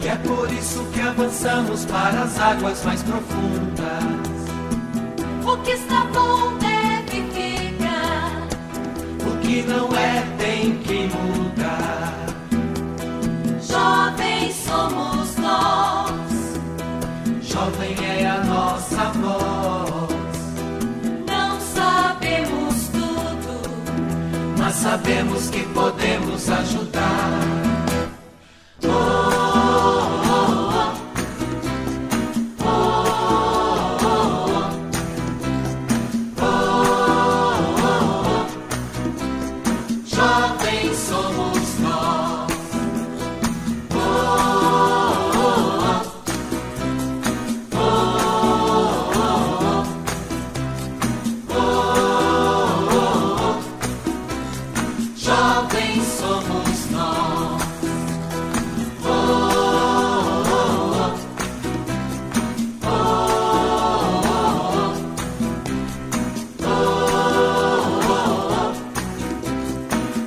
E é por isso que avançamos para as águas mais profundas. O que está bom deve ficar, O que não é tem que mudar. jovens somos nós, Jovem é a nossa voz. não sabemos tudo, Mas sabemos que podemos ajudar. Jovens somos nós. Jovens somos nós.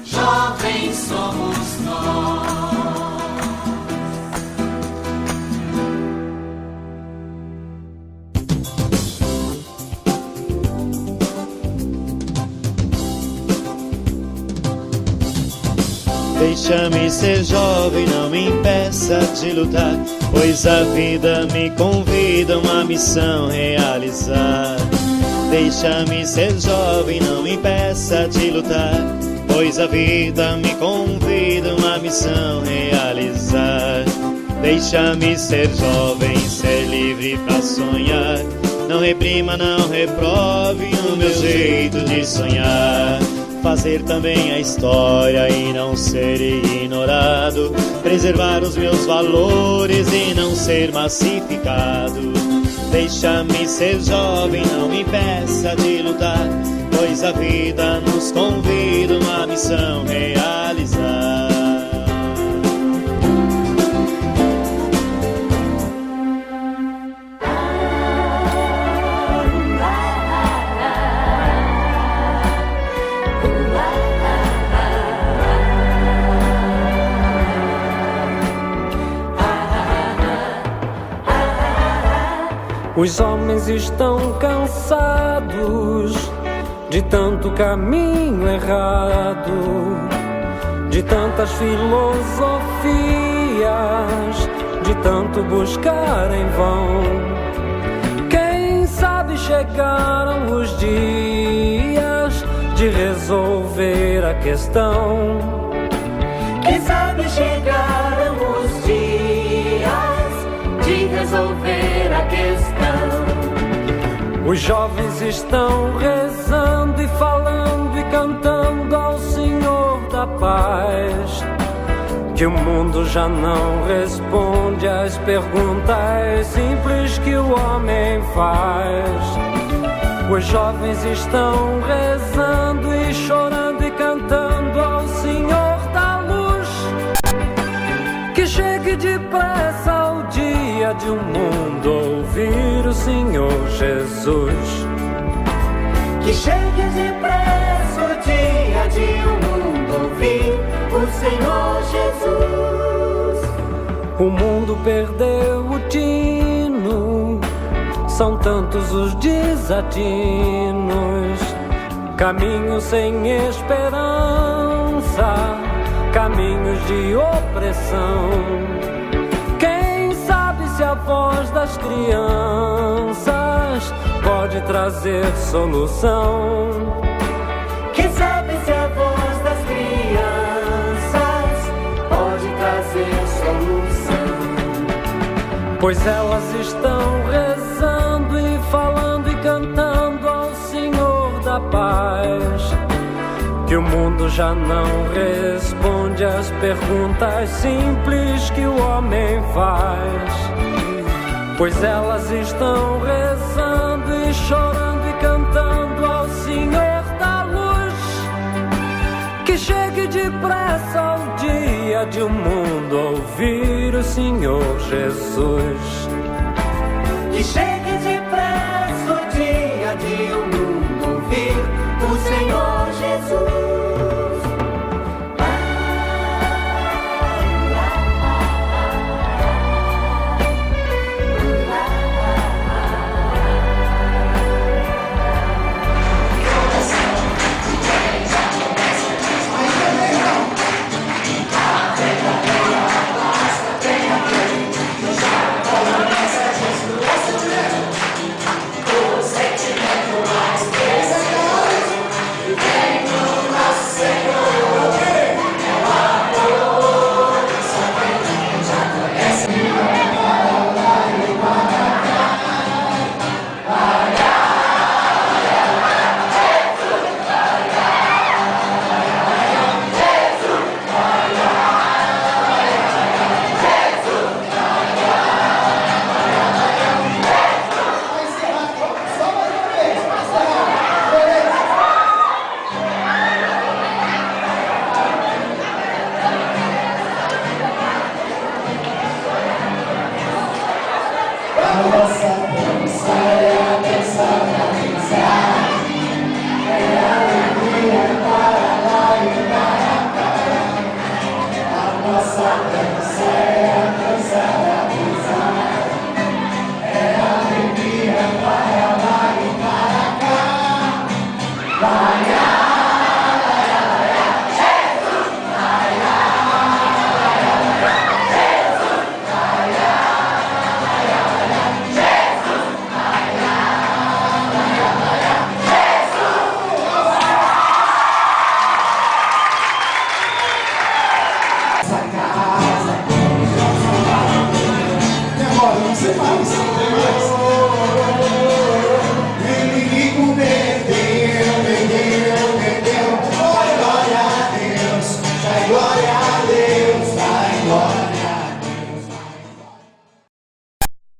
Jovens somos nós. Deixa-me ser jovem, não me impeça de lutar, pois a vida me convida a uma missão realizar. Deixa-me ser jovem, não me impeça de lutar, pois a vida me convida a uma missão realizar. Deixa-me ser jovem, ser livre pra sonhar, não reprima, não reprove o meu jeito de sonhar. Fazer também a história e não ser ignorado, preservar os meus valores e não ser massificado. Deixa-me ser jovem, não me impeça de lutar, pois a vida nos convida a uma missão realizar. Os homens estão cansados de tanto caminho errado, de tantas filosofias, de tanto buscar em vão. Quem sabe chegaram os dias de resolver a questão. quem sabe chegaram os dias de resolver a questão. Os jovens estão rezando e falando e cantando ao Senhor da paz, que o mundo já não responde às perguntas simples que o homem faz. Os jovens estão rezando e chorando e cantando ao Senhor da luz, que chegue depressa o dia de um mundo ouvir o Senhor Jesus. Que chegue depressa o dia de um mundo ouvir o Senhor Jesus. O mundo perdeu o tino, são tantos os desatinos, caminhos sem esperança, caminhos de opressão. Quem sabe se a voz das crianças pode trazer solução? Quem sabe se a voz das crianças pode trazer solução? Pois elas estão rezando e falando e cantando ao Senhor da paz, que o mundo já não responde às perguntas simples que o homem faz. Pois elas estão rezando e chorando e cantando ao Senhor da luz, que chegue depressa o dia de um mundo ouvir o Senhor Jesus. Que chegue depressa o dia de um mundo ouvir o Senhor Jesus. você faz.